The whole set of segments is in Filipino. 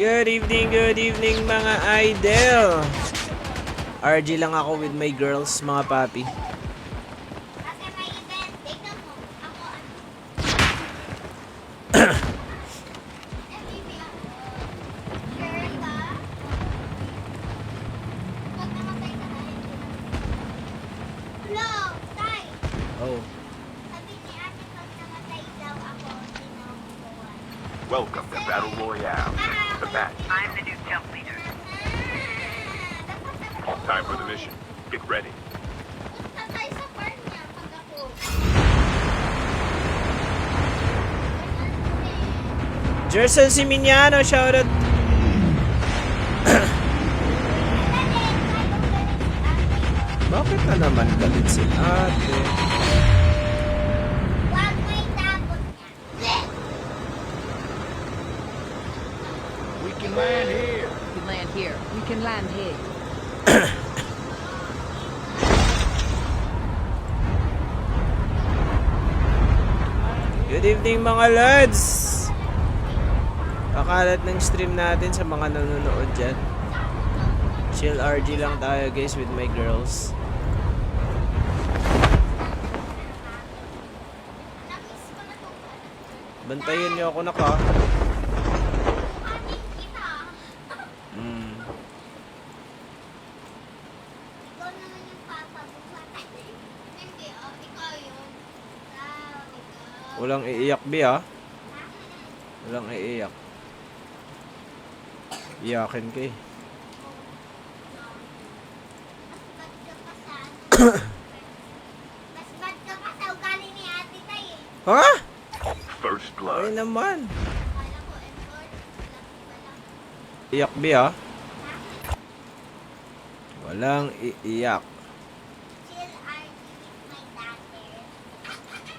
Good evening mga idol. RG lang ako with my girls, mga papi. Kasi may event, tignan mo. Ako ano. MVP ako. Sure ka? Pag namatay ka na yun. Hello, Tay. Oh. Sabi ni ate pag namatay daw ako, tinubuan. Welcome to Battle Royale. The match. I'm the new jump leader. Time for the mission. Get ready. Punta tayo sa farm niya pag ako. Jerson Siminiano, shoutout. Bakit na naman galit si ate? Wag mo itapon niya. We can land here. We can land here. We can land here. Good evening mga lads. Kakalat ng stream natin sa mga nanonood dyan. Chill RG lang tayo guys with my girls. Namiss ko na to. Bantayan niyo ako naka. Ating kita. Ikaw naman yung papabuhat. Hindi, oh, ikaw yun. Wow, ikaw. Walang iiyak bi ha. Walang iiyak. Iyakin ka eh. Mas bad ka pa sa ugali ni Ate Tay eh. Ha? First Ay blood. naman. Kala ko, Edward, laki pa lang. Iyak bi ha. Walang iiyak. Chill RG with my daughter.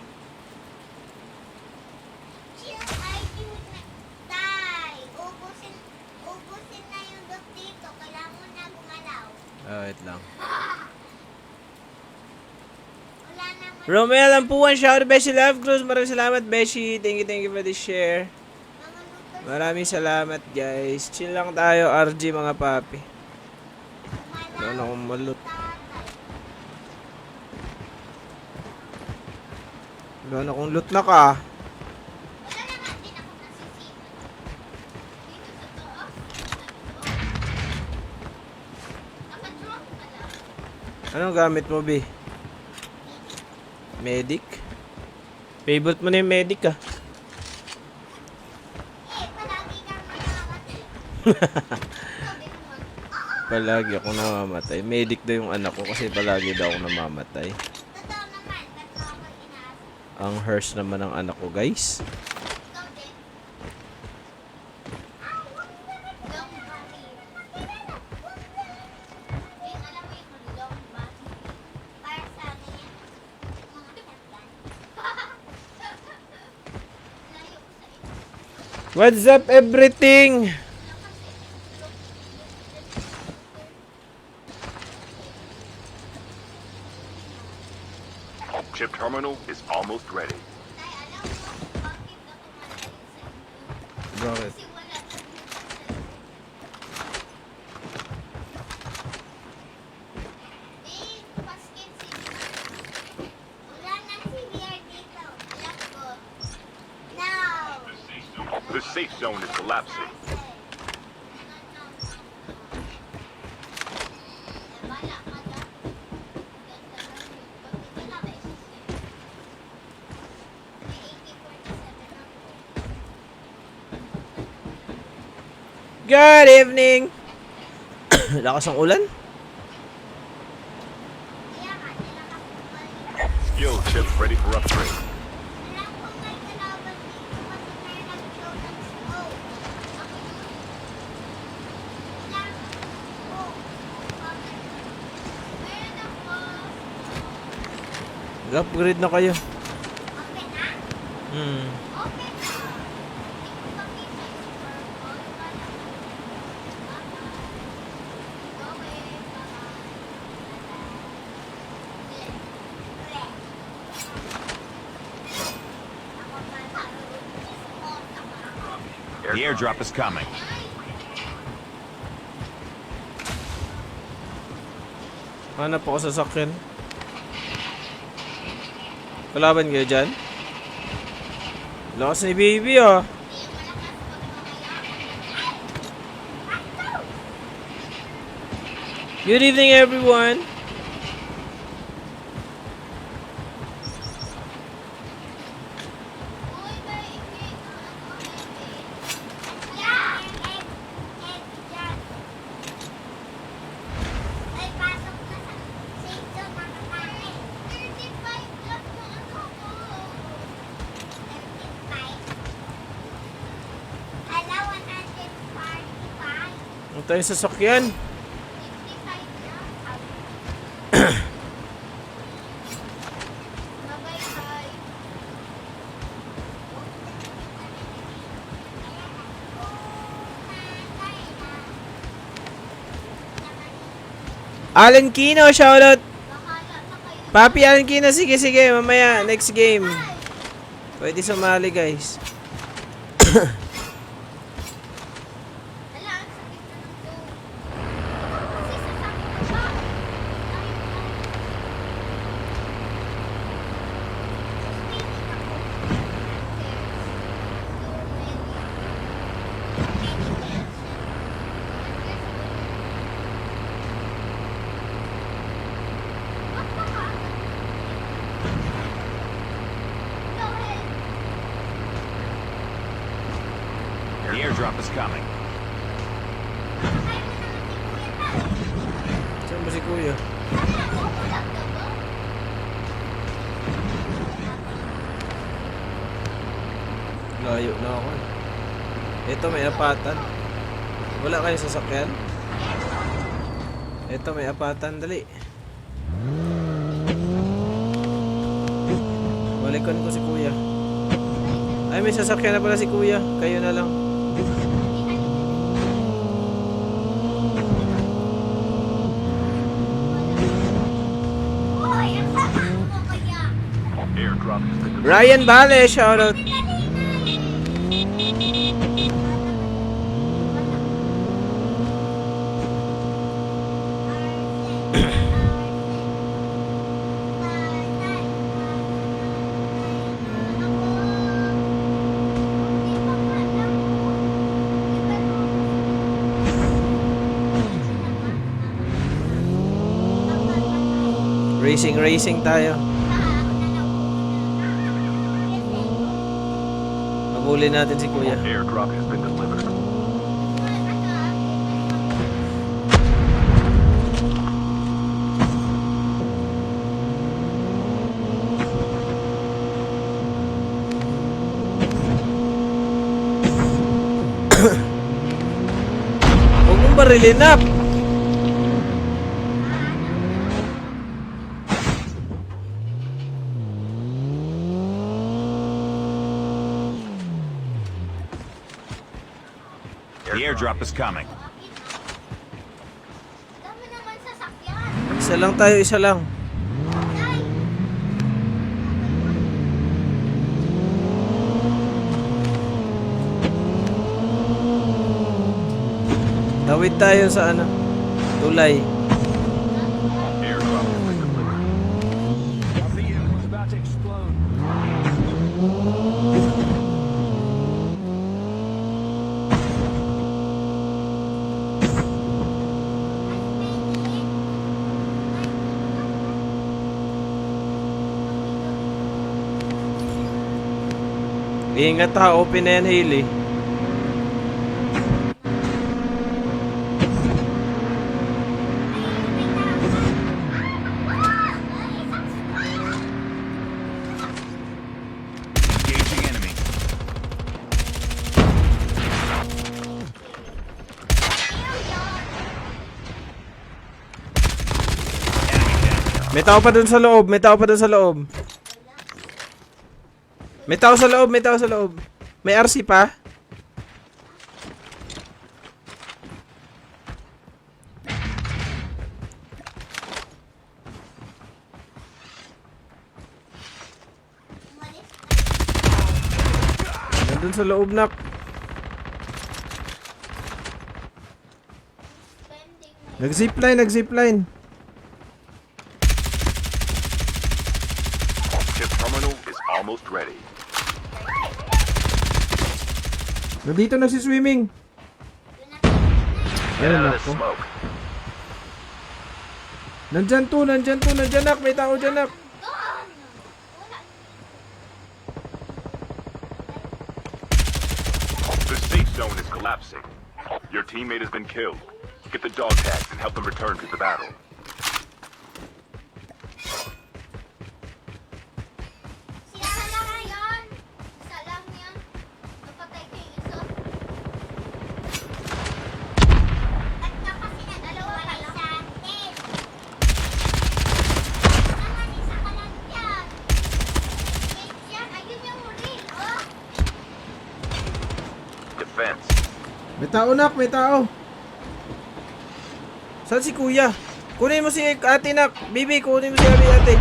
Chill RG with my... Tay, ubusin na yung dot dito. Kailangan mo na gumalaw. Wait lang. Wala naman. Romel Ampuan, shout out Beshi Love Cruz. Maraming salamat Beshi. Thank you for the share. Mga lutos. Maraming salamat guys. Chill lang tayo RG mga papi. Gumalaw. Ano akong malot. Tatay. Wala akong loot na ka. Wala naman din ako nasisipan. Dito sa to. Naka-drop ka lang. Anong gamit mo bi? Medic? Favorite mo na yung medic ah. Eh, palagi kang nakamatay. Sabi naman, oo. Palagi ako namamatay. Medic daw yung anak ko kasi palagi daw ako namamatay. Totoo naman, ba't mo ako inaas? Ang hearse naman ng anak ko guys. Ikaw din. Long body. Yung alam mo yung long body. Para sa ano yan? Mga shotgun. Layo ko sa inyo. What's up everything? Chip terminal is almost ready. Tay, alam mo, bakit ako malayo sa inyo? Bakit? Kasi wala kang basket CBR. Wala nang CBR dito. Alam ko. No! The safe zone is collapsing. Wala ka dyan. Wala ba isisip? May AK-47 ako. Good evening! Lakas ng ulan? Kaya nga, nila ka bumalik. Skill chip ready for upgrade. Alam ko may kalaban dito kasi may nag-show ng smoke. Ako yung... Alam ko. Meron ako. Upgrade na kayo. Okay na? Hmm. Okay na. Hindi ko pa kita yung purple. The airdrop is coming. Hanap ako sa sakyan. Kalaban kayo dyan? Lakas ni baby ah. Good evening everyone. Uy, may egg. Yeah, egg dyan. Ay, pasok na sa safe zone, makakain. 35 lang yung ano ko. 35. Ala, 145. Ang tayo sa sakyan. 55 lang. Mabay-bye. Alan Kino, shoutout. Bahala na kayo. Papi Alan Kino, sige sige, mamaya, next game. Pwede sumali guys. Ala, ang sakit na ng toe. Kasi sasakit ko siya. The airdrop is coming. Saan ba si kuya? Layo na ako. Ito may apatan. Wala kayo sasakyan? Ito may apatan, dali. Balikan ko si kuya. Ay, may sasakyan na pala si kuya. Kayo na lang. Airdrop has been delivered. Ryan Bale, shoutout. Racing tayo. Habulin natin si kuya. Airdrop has been delivered. Huwag mong barilin up. The airdrop is coming. Dami naman sasakyan. Isa lang tayo, isa lang. Ay! Tawid tayo sa ano, tulay. Airdrop has been delivered. Our vehicle is about to explode. Ingat ha, open na yan, Hailey. Engaging enemy. May tao pa dun sa loob, may tao pa dun sa loob. May tao sa loob, may tao sa loob. May RC pa? Nandun sa loob, nak. Nag-zipline, nag-zipline. almost ready. Nandito na si swimming. Get Ayun out of the ako. smoke. Nandyan to, nandyan nak. May tao dyan nak. Doon! Wala. The safe zone is collapsing. Your teammate has been killed. Get the dog tags and help them return to the battle. Sira lang yan. Isa lang yan. Napatay ko yung isa. At na kasi na dalawa na sa atin. Naman, isa ka lang yan. Eight yan. Ayun yung real, oh. Defense. May tao nak, may tao. Saan si kuya? Kunin mo si ate nak. Bibi, kunin mo si ate.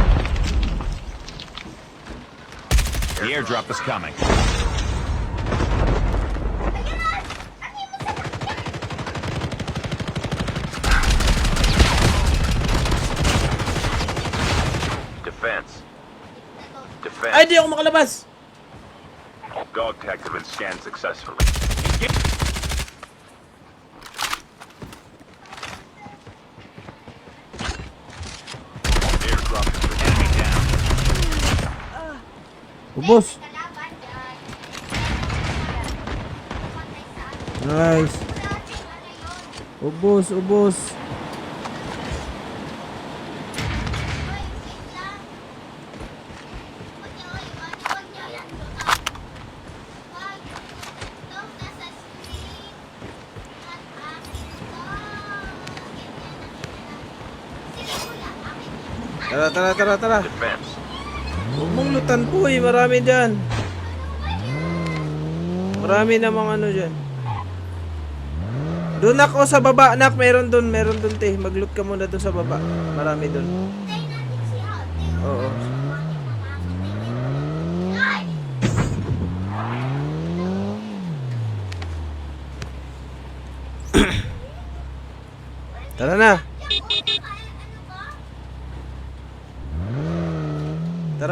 The airdrop is coming. Ayun na! Ano mo sa takya? Defense. Defense. Ay, di ako makalabas. Dog tags have been scanned successfully. Airdrop has been enemy down. Ubos. Kalaban dyan. Patay sa atin. Nice. Wala din, ano yun? Ubos. Hoy, wait lang. Huwag niyo yan doon. Huwag. Ito, nasa screen. At akin to. Ganyan na, ganyan na. Sige, kuya, akin yan. Tara. Defense. Huwag mong lutan po eh. Marami dyan. Marami namang ano dyan. Doon ako sa baba, nak. Meron doon te. Mag-loot ka muna doon sa baba. Marami doon. Tayo natin si ate. Oo. Ay! Tara na.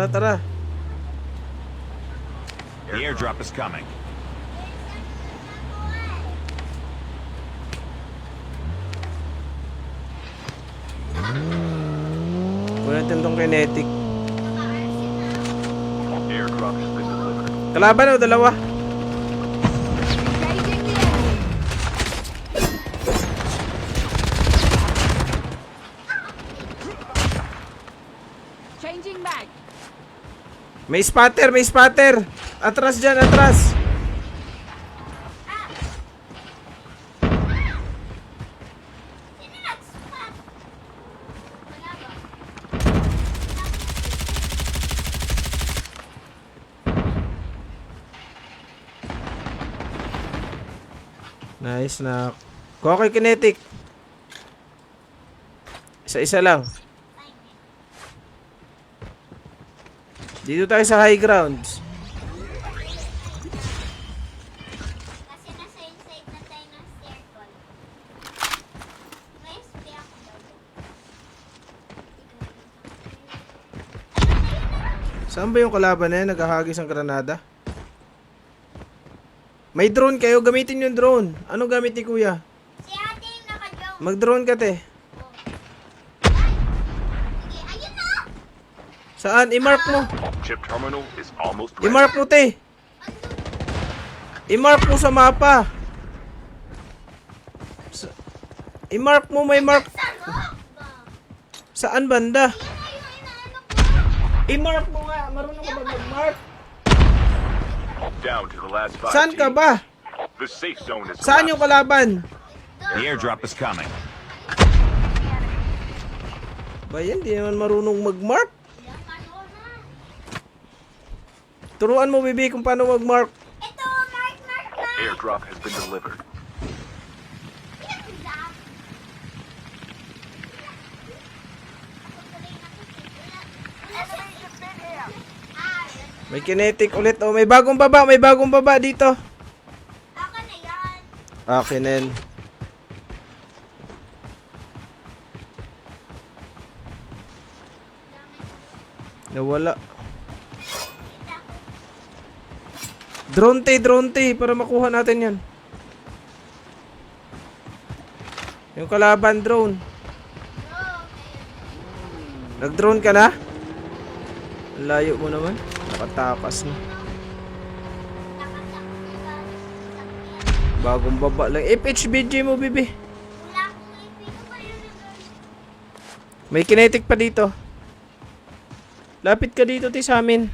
Tara. The airdrop is coming. Kunin natin tong kinetic. Airdrop has been delivered. Kalaban o dalawa? Engaging the enemy. Changing mag. May spatter. Atras dyan, atras. Sino nag-spot? Wala ba? Nice na. Kuha ko yung kinetic. Isa-isa lang. Dito tayo sa high grounds. Kasi nasa inside na tayo ng circle. May SP ako daw. Saan ba yung kalaban na yan? Naghahagis ang granada? May drone kayo. Gamitin yung drone. Ano gamit ni kuya? Si ate yung naka-drone. Mag-drone ka te. Sige, ayun na! Saan? I-mark mo. Chip terminal is almost ready. I-mark mo te. I-mark mo sa mapa. I-mark mo. May mark. Saan mo? Saan banda? Yan na yung inaano ko. I-mark mo nga. Marunong ka ba mag-mark? Down to the last 5 Saan ka teams. ba? The safe zone is Saan yung collapsing. kalaban? The airdrop is coming. Ba yan? Di naman marunong mag-mark. Yan, ano na? Turuan mo, bibi, kung paano mag-mark. Ito, mark. Airdrop has been delivered. Pinag-zap. May kinetic ulit. Oh, may bagong baba dito. Ako na yan. Akin na yan. Nawala. Kita ko Drone te, para makuha natin yan. Yung kalaban, drone. Nag-drone ka na? Layo mo naman. Nakatakas na. Bagong baba lang. FHBG mo, bibi. Wala akong ipino pa yun. May kinetic pa dito. Lapit ka dito, ti, sa amin.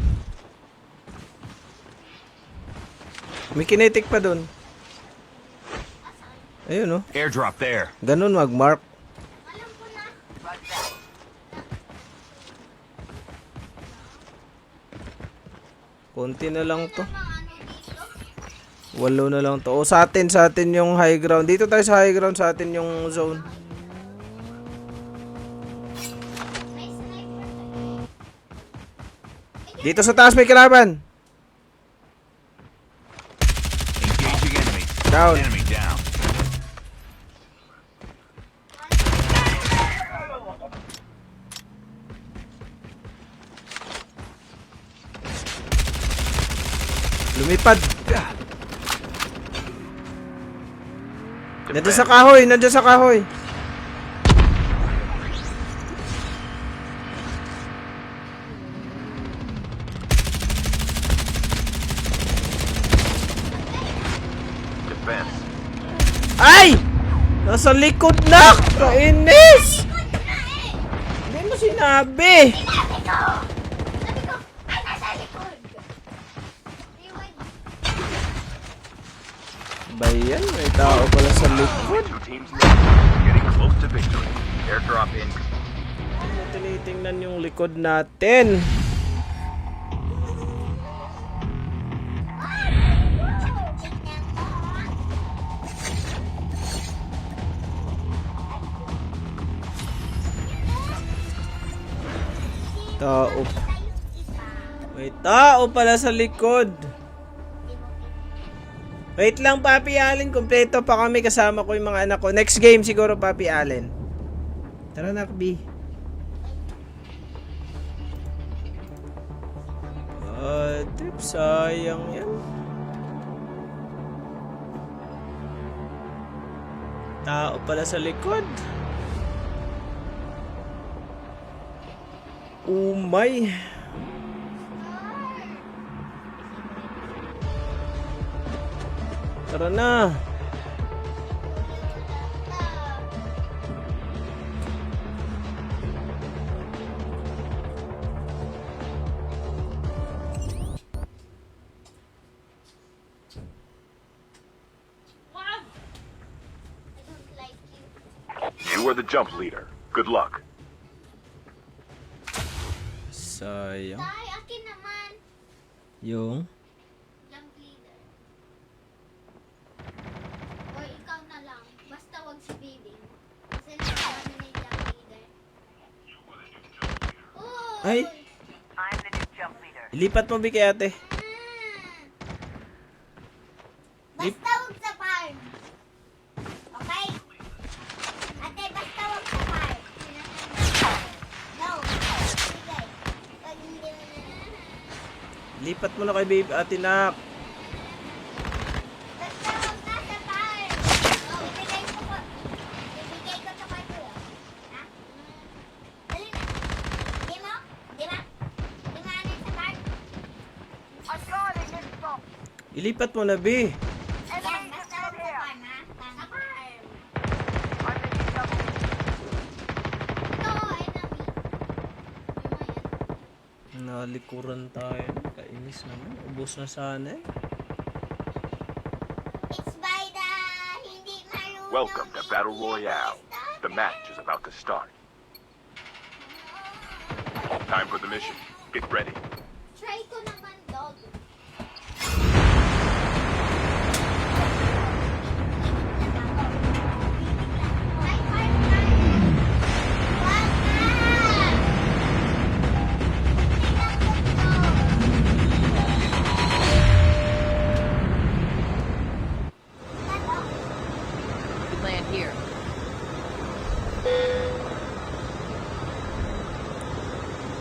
May kinetic pa dun. Ayun, oh. Airdrop there. Ganun, mag-mark. Alam ko na. Konti na lang to. Mga ano dito. 8 na lang to. O, sa atin yung high ground. Dito tayo sa high ground, sa atin yung zone. May sniper. Dito sa taas may kalaban. Engaging enemy. Down. Enemy down. Lumipad. Nandiyan sa kahoy, nandiyan sa kahoy. Defense. Ay! Nasa likod na! Kainis! Hindi mo sinabi! Sabi ko, ay, nasa likod. Rewind. Bayan, may tao pala sa likod. Two teams left. Getting close to victory. Airdrop in. Ano tinitingnan yung likod natin? Tao. May tao pala sa likod. Wait lang, Papi Allen. Kompleto pa kami. Kasama ko yung mga anak ko. Next game siguro, Papi Allen. Tara na, B. Trip, sayang yan. Tao pala sa likod. Umay. Tara na. You are the jump leader. Good luck. Sayang. Tay, akin naman. Yung Jump leader. O ikaw na lang. Basta wag si Bibi. Kasi naman na yung jump leader. Oh! Ay, ilipat mo, Biki, ate. Basta wag sa farm. Okay? Ate, basta wag sa farm. No. Sige. Pag hindi mo na... Lipat mo na kay babe, ate nak. Basta wag na sa farm. Oh, ibigay ko po. Ibigay ko to kay Kuya. Ha? Dali na. Di mo? Di ba? Di mo ano sa farm? Ilipat mo na, B. Yan, basta wag sa farm, ha? Sa farm. Ito, enemy. Nalikuran tayo. Kainis naman. Ubus na sana eh. It's by the hindi marunong Welcome to Battle Royale. The match is about to start. Time for the mission. Get ready. Try ko naman, dog. Ay, ay, ay. Wag na. We land here.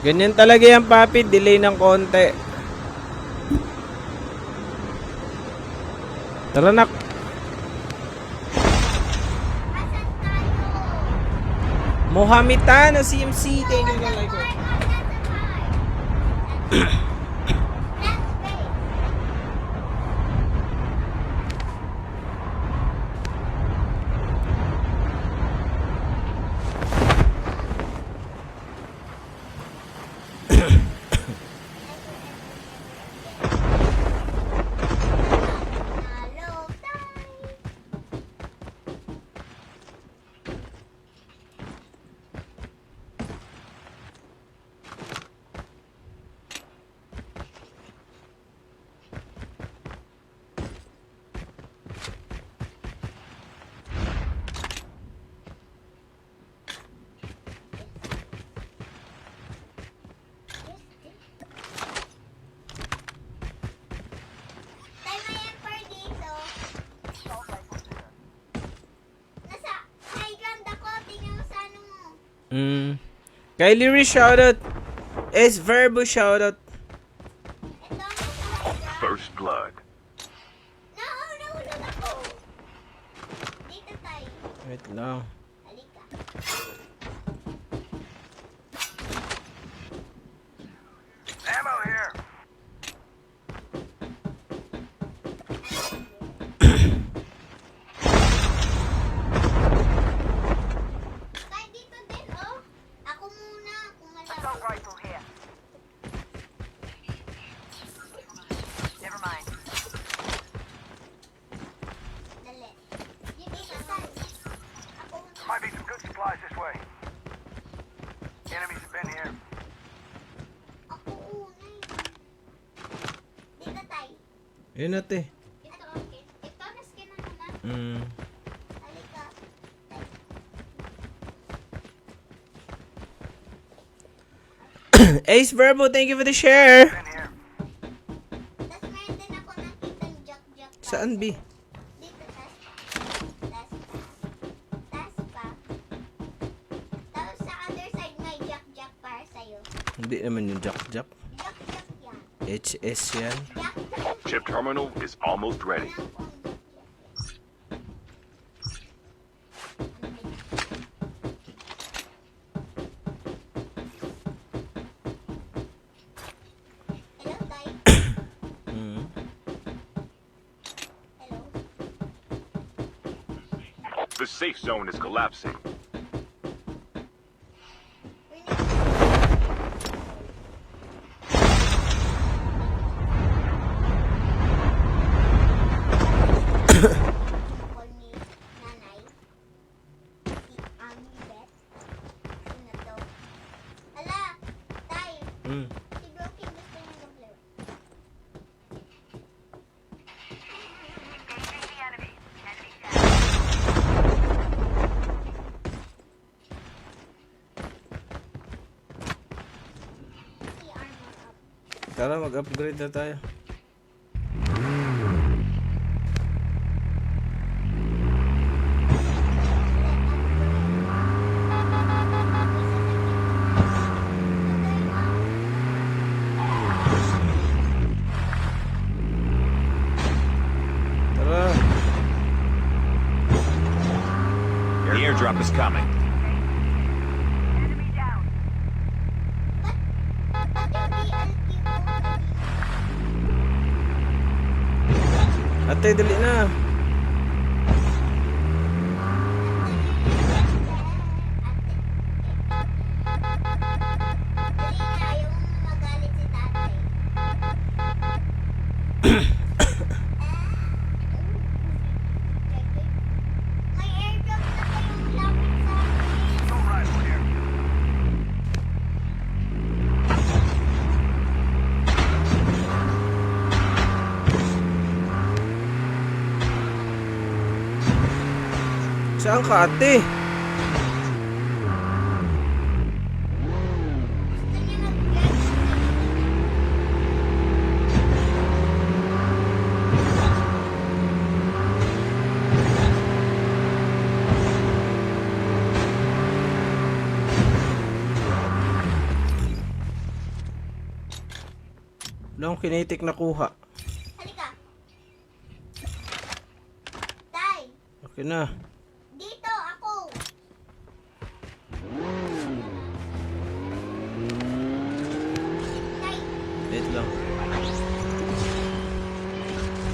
Ganyan talaga yan, papi. Delay ng konti. Tara nak. Asan tayo? Mohamitano CMC. Thank you for like it. Hello, tayo. Tayo may emper dito. Nasa high ground ako. Tingnan mo sa ano mo. Kylie Ree shoutout. S Verbo shoutout. Ito ang nasa high ground. First blood. Nahulog ako. Dito tayo. Wait lang. Halika. Ammo here. Kahit dito din, oh. Ako muna. Kung Assault malaki. rifle here. Never mind. Dali. Dito tayo. Ako muna. Might be some good supplies this way. Enemies have been here. Ako una eh. Dito tayo. Yun ate. Ito, okay. Ito, naskin na na. Halika. Ace Verbo, thank you for the share. Been here. Tapos meron din ako nakitang jack-jack pa. Saan B? Dito, tas pa. Tapos sa other side may jack-jack para sa'yo. Hindi naman yung Jack. Jack-jack yan. HS yan. Jack-jack. Chip terminal is almost ready. Alam ko ang jack-jack. Hello, Tay. Hello. The safe zone is collapsing. We need call me nanay. Si Ami Bet. Sino to? Ala, Tay. Si Brookie gusto niya mag-laro. Engaging the enemy. Enemy down. Si Armor Up. Tara, mag-upgrade na tayo. Tara. The airdrop is coming. Enemy down. Ba't yung BLQ ko kanina? Ate, dali na. Dali nga yung magalit si tatay. May airdrop na kayong lapit sa akin. Assault rifle here. Saan ka ate? Gusto niya mag-get. Wala akong kinetic na kuha. Halika. Okay na. Dito, ako. Tay, Wait lang.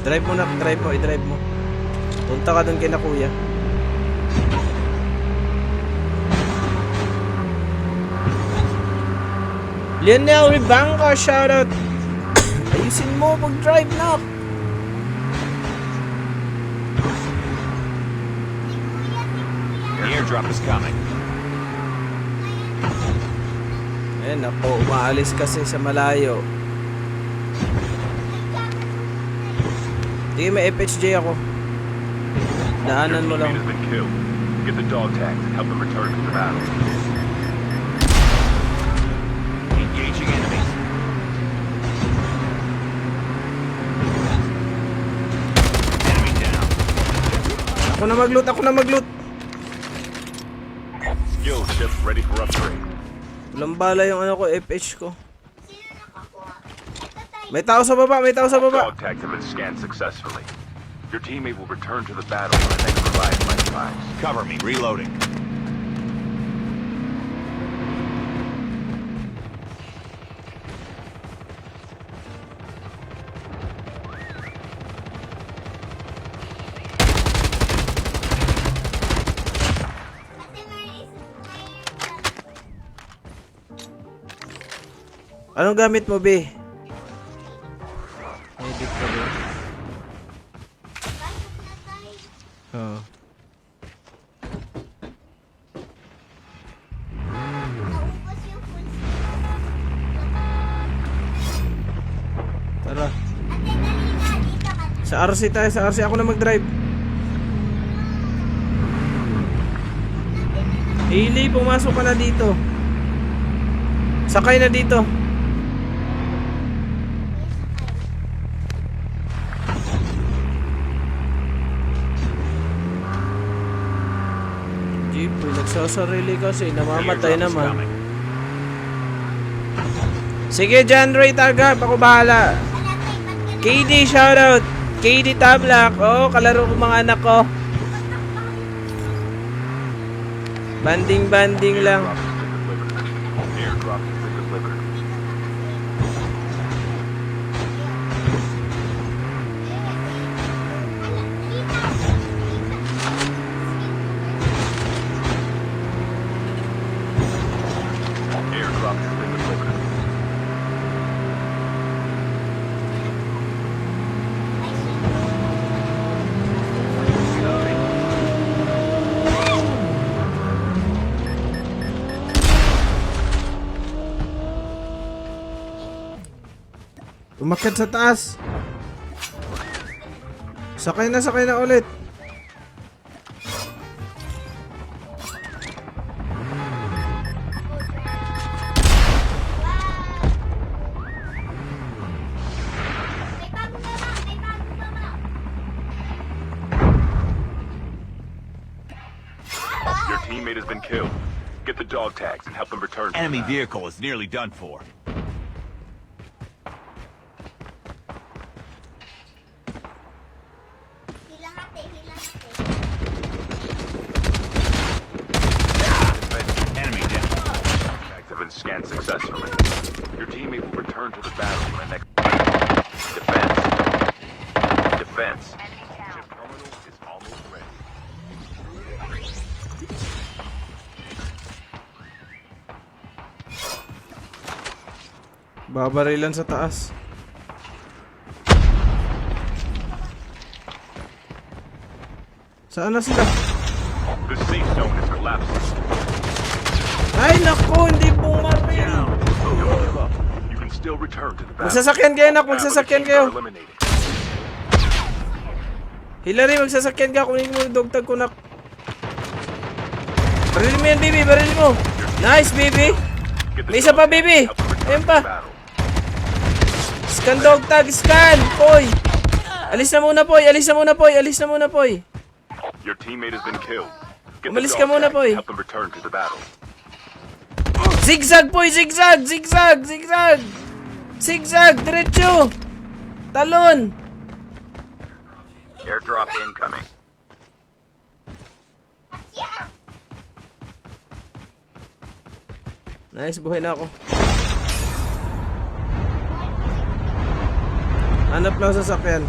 Drive mo na, drive mo, i-drive mo. Punta ka dun kay na kuya. Lionel Ribanco, shoutout! Ayusin mo, mag-drive na! si kuya. The airdrop is coming. Ayan ako, umaalis kasi sa malayo. Sige, may FHJ ako. Daanan mo Your lang. teammate has been killed. Get the dog tags and help them return to the battle. Engaging enemies. Enemy down. Ako na mag-loot. Skill chip ready for upgrade. Walang bala yung ano ko, FH ko. Sino nakakuha? Ito, tay. May tao sa baba, may tao sa baba. Dog tags have been scanned successfully. Your teammate will return to the battle when the next revived flight arrives. Cover me. Reloading. Ate, Anong gamit mo, be? Edit ka ba? pasok na tayo. Oo. Naubos yung full Tara. Ate, dali na. Dito ka. Sa RC tayo, sa RC. Ako na mag-drive. Hailey, pumasok ka na dito. Sakay na dito. Jeep, nagsasarili kasi. Namamatay The airdrop is naman. coming. Sige, John Ray Tagap. Ako bahala. KD, shoutout. KD Tablak. Oh, kalaro ko mga anak ko. Banding-banding lang. Airdrop has been delivered. Airdrop has been delivered. Umakyat sa taas. Sakay na ulit. May bago baba. May bago baba. Your teammate has been killed. Get the dog tags and help them return. Enemy vehicle is nearly done for. Hilang ate. Enemy down. Tags have been scanned successfully. Your teammate will return to the battle when the next defense. Defense. Enemy down. Chip terminal is almost ready. Babarilan sa taas. Saan na sila? The safe zone is collapsing. Ay, naku, hindi bumaril. Don't give up. You can still return to the battle. Magsasakyan kayo, nak. Now the Magsasakyan teams kayo. are eliminated. Hillary, magsasakyan ka. Kunin mo yung dogtag ko, nak. Baril mo yan, baby. Baril mo. Nice, baby. Get the May isa pa, dog tags baby. and help them return Ayun to pa. the battle. Scan dogtag, scan. Poy. Alis na muna, Poy. Alis na muna, Poy. Alis na muna, Poy. Your teammate has been killed. Get Umalis the ka dog muna, tags boy. and help them return to the battle. Zigzag, Poy. Zigzag. Zigzag. Zigzag. Zigzag. Diretso. Talon. Airdrop incoming. Nice, buhay na ako. Hanap lang sa sasakyan.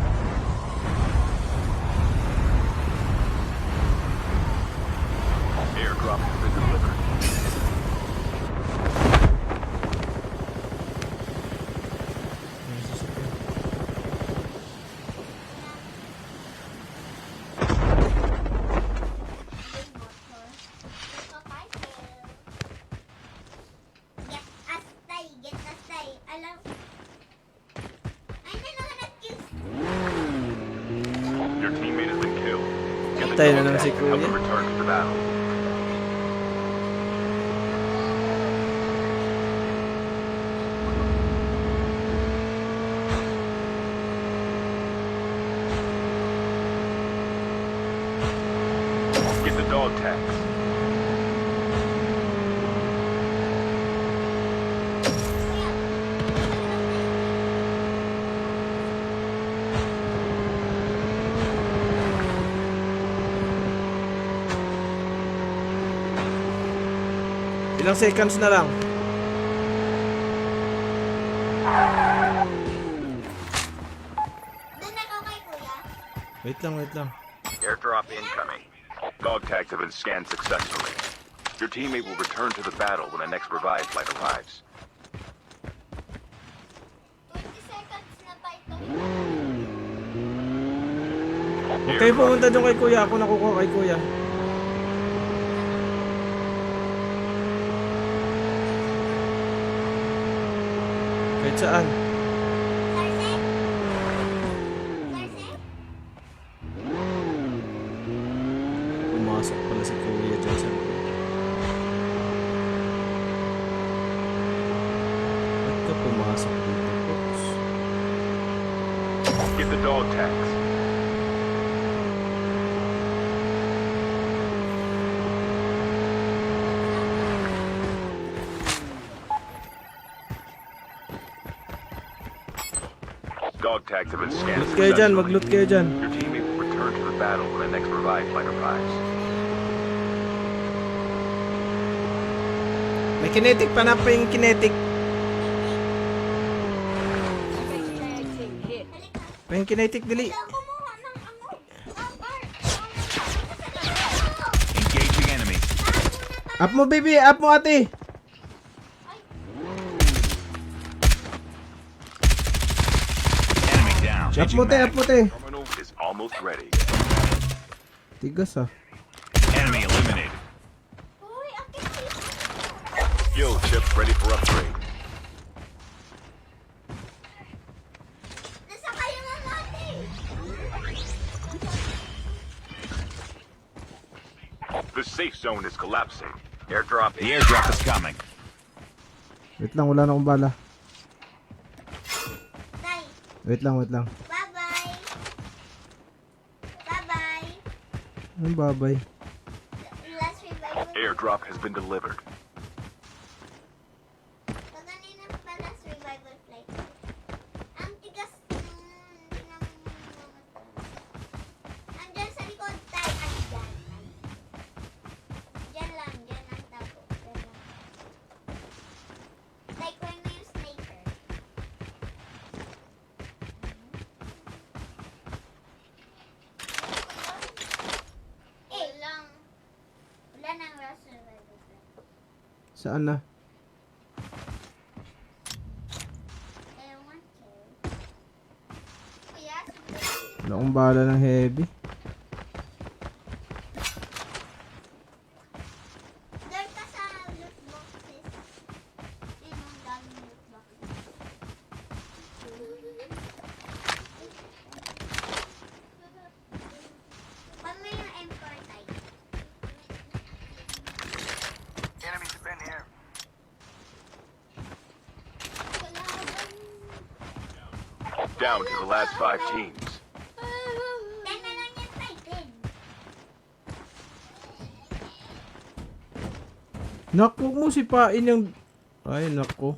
Airdrop has been delivered. Get us tay, get us tay. Alam. Ay, may nahanap kills. Your teammate has been killed. Get the Tayo na dog naman si tag and help them Kuya. return to the battle. Get the dog tags. Ilang seconds na lang. Doon ako kay kuya. Wait lang, wait lang. Airdrop incoming. Dog tags have been scanned successfully. Your teammate will return to the battle when the next revive flight arrives. 20 seconds na pa ito. Huwag kayo pumunta doon kay kuya. Ako nakukuha kay kuya. Kahit saan. Sarse? Sarse? Pumasok pala si kuya dyan sa... Ba't ka pumasok dito? Oops. Get the dog tags. Dog tags have been scanned Loot kayo dyan, successfully. mag-loot kayo dyan. Your teammate will return to the battle when the next revive flight arrives. May kinetic pa na pa yung kinetic. Initiating hit. Pa yung kinetic, dili. Kumuha ng ano? Bar. Engaging enemy. Up mo, baby! Up mo, ate! Enemy down. Up Changing mo, te! mag. Up mo, te! Terminal is almost ready. Tigas, ah. Enemy eliminated. Uy, akit dito. Skill chip ready for upgrade. Nasa kayo na natin. The safe zone is collapsing. Airdrop The airdrop is coming. Wait lang, wala na akong bala. Tay, Wait lang, wait lang. bye-bye. Bye-bye. Anong babay? Last revival. Airdrop has been delivered. Kaganina pa last revival flight. Ang tigas. Andyan sa likod. Tay, andyan. Diyan lang tapo. Diyan lang. Tay, kuha mo yung sniper. Lang. Wala nang last revival flight. Saan na? Ewan ko. Kuya, Wala akong bala ng heavy. doon ka sa loot boxes. Yun ang daming loot boxes. Pag may yung M4 type. Enemies have been here. Wala ka bang... Down to the last 5 teams. Yan na lang yung Titan. Naku mo sipain yung... Ay, naku.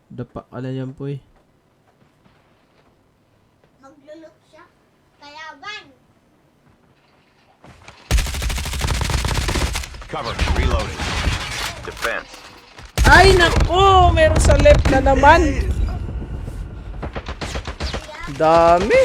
Dapa ka na yan, poy. Mag Cover me. Reloading. Defense. Ay, naku! Meron sa left na naman. Dami.